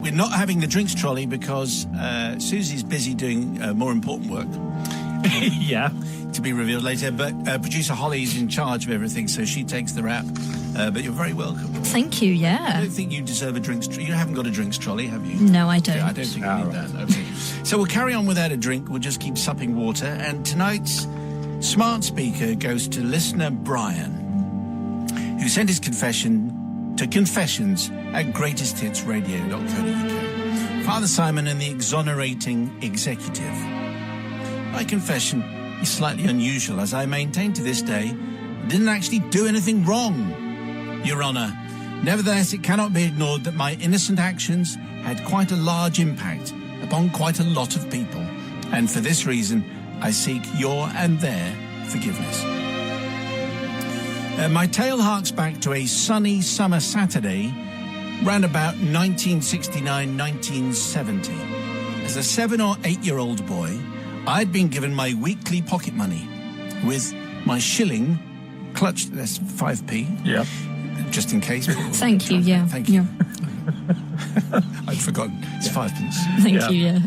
we're not having the drinks trolley because Susie's busy doing more important work. Yeah. To be revealed later, but producer Holly's in charge of everything, so she takes the rap. But you're very welcome. Thank you, I yeah. don't think you deserve a drinks trolley. You haven't got a drinks trolley, have you? No, I don't. Yeah, I don't think you need that. Okay. So we'll carry on without a drink. We'll just keep supping water. And tonight's smart speaker goes to listener Brian, who sent his confession to confessions@greatesthitsradio.co.uk. Father Simon and the exonerating executive. My confession is slightly unusual, as I maintain to this day I didn't actually do anything wrong, Your Honour. Nevertheless, it cannot be ignored that my innocent actions had quite a large impact upon quite a lot of people, and for this reason I seek your and their forgiveness. My tale harks back to a sunny summer Saturday round about 1969-1970. As a 7 or 8-year-old boy, I'd been given my weekly pocket money with my shilling clutched. That's 5p. Yeah. Just in case. Thank you, yeah. Thank you. Yeah. I'd forgotten. It's 5p. Thank you, yeah.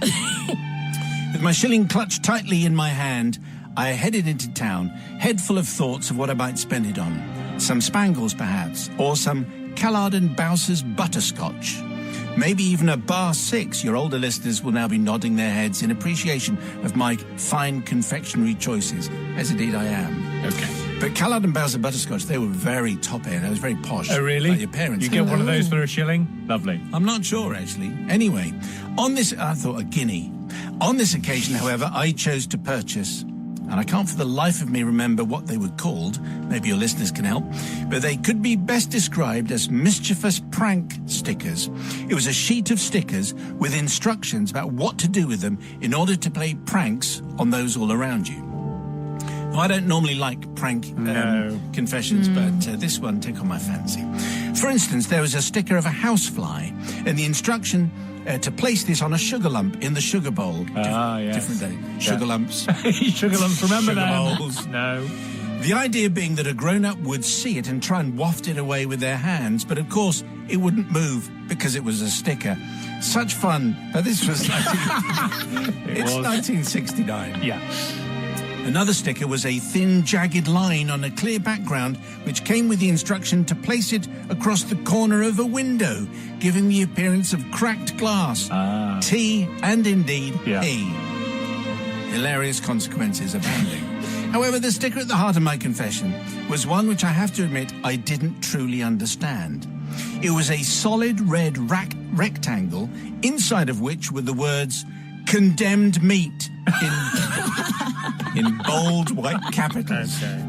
With my shilling clutched tightly in my hand, I headed into town, head full of thoughts of what I might spend it on. Some Spangles, perhaps, or some Callard and Bowser's butterscotch. Maybe even a bar 6. Your older listeners will now be nodding their heads in appreciation of my fine confectionery choices, as indeed I am. Okay. But Callard and Bowser butterscotch, they were very top end. I was very posh. Oh, really? Like your parents. You get one of those for a shilling? Lovely. I'm not sure, actually. Anyway, I thought a guinea. On this occasion, however, I chose to purchase, and I can't for the life of me remember what they were called. Maybe your listeners can help. But they could be best described as mischievous prank stickers. It was a sheet of stickers with instructions about what to do with them in order to play pranks on those all around you. Now, I don't normally like prank confessions, but this one took on my fancy. For instance, there was a sticker of a housefly, and the instruction to place this on a sugar lump in the sugar bowl. Different day. Sugar lumps. Sugar lumps, remember Sugar that? bowls. No. The idea being that a grown-up would see it and try and waft it away with their hands, but of course it wouldn't move because it was a sticker. Such fun. But this was 1969. Yeah. Another sticker was a thin, jagged line on a clear background, which came with the instruction to place it across the corner of a window, giving the appearance of cracked glass. T and indeed E. Hilarious consequences abounding. However, the sticker at the heart of my confession was one which I have to admit I didn't truly understand. It was a solid red rectangle, inside of which were the words, "Condemned meat," in bold white capitals. Okay.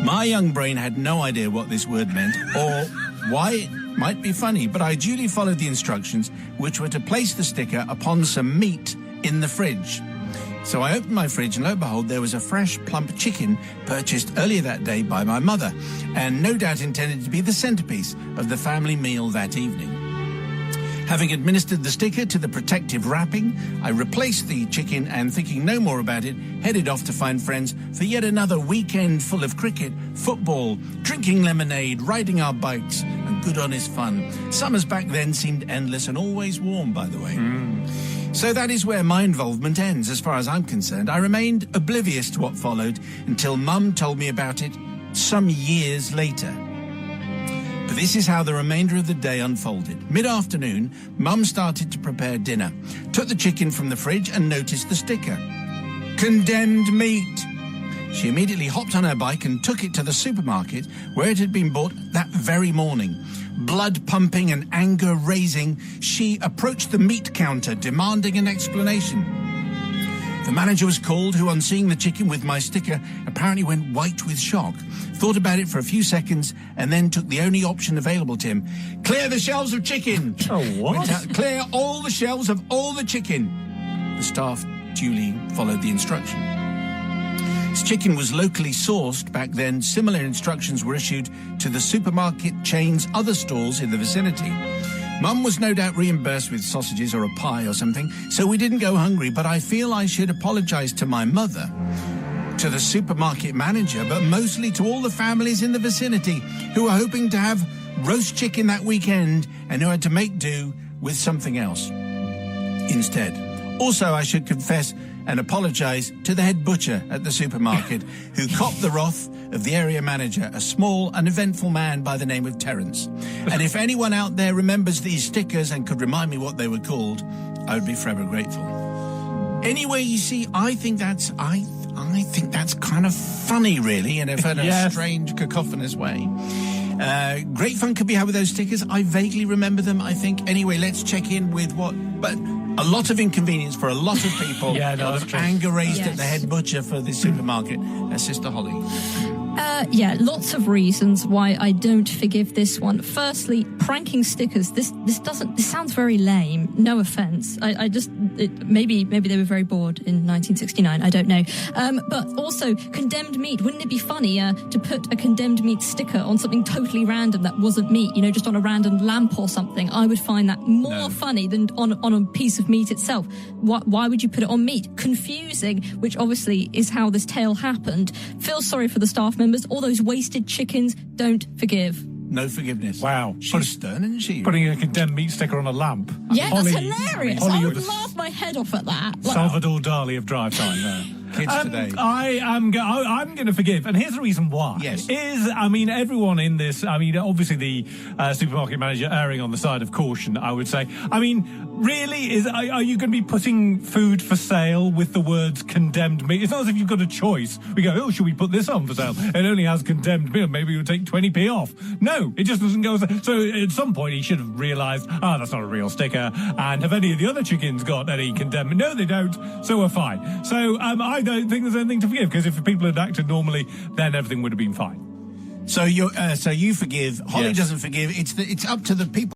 My young brain had no idea what this word meant or why it might be funny, but I duly followed the instructions, which were to place the sticker upon some meat in the fridge. So I opened my fridge, and lo and behold, there was a fresh, plump chicken purchased earlier that day by my mother, and no doubt intended to be the centerpiece of the family meal that evening. Having administered the sticker to the protective wrapping, I replaced the chicken and, thinking no more about it, headed off to find friends for yet another weekend full of cricket, football, drinking lemonade, riding our bikes, and good honest fun. Summers back then seemed endless and always warm, by the way. So that is where my involvement ends, as far as I'm concerned. I remained oblivious to what followed until Mum told me about it some years later. But this is how the remainder of the day unfolded. Mid-afternoon, Mum started to prepare dinner, took the chicken from the fridge and noticed the sticker. Condemned meat. She immediately hopped on her bike and took it to the supermarket where it had been bought that very morning. Blood pumping and anger raising, she approached the meat counter demanding an explanation. The manager was called, who, on seeing the chicken with my sticker, apparently went white with shock, thought about it for a few seconds, and then took the only option available to him. Clear the shelves of chicken! Oh, what? Went out, clear all the shelves of all the chicken. The staff duly followed the instruction. As chicken was locally sourced back then, similar instructions were issued to the supermarket chain's other stalls in the vicinity. Mum was no doubt reimbursed with sausages or a pie or something, so we didn't go hungry, but I feel I should apologise to my mother, to the supermarket manager, but mostly to all the families in the vicinity who were hoping to have roast chicken that weekend and who had to make do with something else instead. Also, I should confess and apologise to the head butcher at the supermarket who copped the wrath of the area manager, a small, uneventful man by the name of Terence. And if anyone out there remembers these stickers and could remind me what they were called, I would be forever grateful. Anyway, you see, I think that's kind of funny, really, in a strange, cacophonous way. Great fun could be had with those stickers. I vaguely remember them, I think. Anyway, let's check in with but a lot of inconvenience for a lot of people. Yeah, no, a lot that's of true. anger raised at the head butcher for this supermarket. Sister Holly. Lots of reasons why I don't forgive this one. Firstly, pranking stickers. This sounds very lame. No offence. Maybe they were very bored in 1969. I don't know. But also, condemned meat. Wouldn't it be funny to put a condemned meat sticker on something totally random that wasn't meat? Just on a random lamp or something. I would find that more funny than on a piece of meat itself. Why would you put it on meat? Confusing, which obviously is how this tale happened. Feel sorry for the staff members. All those wasted chickens, don't forgive. No forgiveness. Wow. She's stern, isn't she? Putting a condemned meat sticker on a lamp. Yeah, Holly, that's hilarious. Holly, I would laugh my head off at that. Salvador Dali of drive time there. Kids today. I'm going to forgive, and here's the reason why. Yes. Everyone in this, obviously the supermarket manager erring on the side of caution, I would say. Really, are you going to be putting food for sale with the words condemned meat? It's not as if you've got a choice. We go, should we put this on for sale? It only has condemned meat. Maybe we'll take 20p off. No, it just doesn't go. So at some point he should have realised, that's not a real sticker. And have any of the other chickens got any condemned? No, they don't. So we're fine. So I don't think there's anything to forgive, because if people had acted normally, then everything would have been fine. So you forgive. Holly Yes. doesn't forgive. It's up to the people.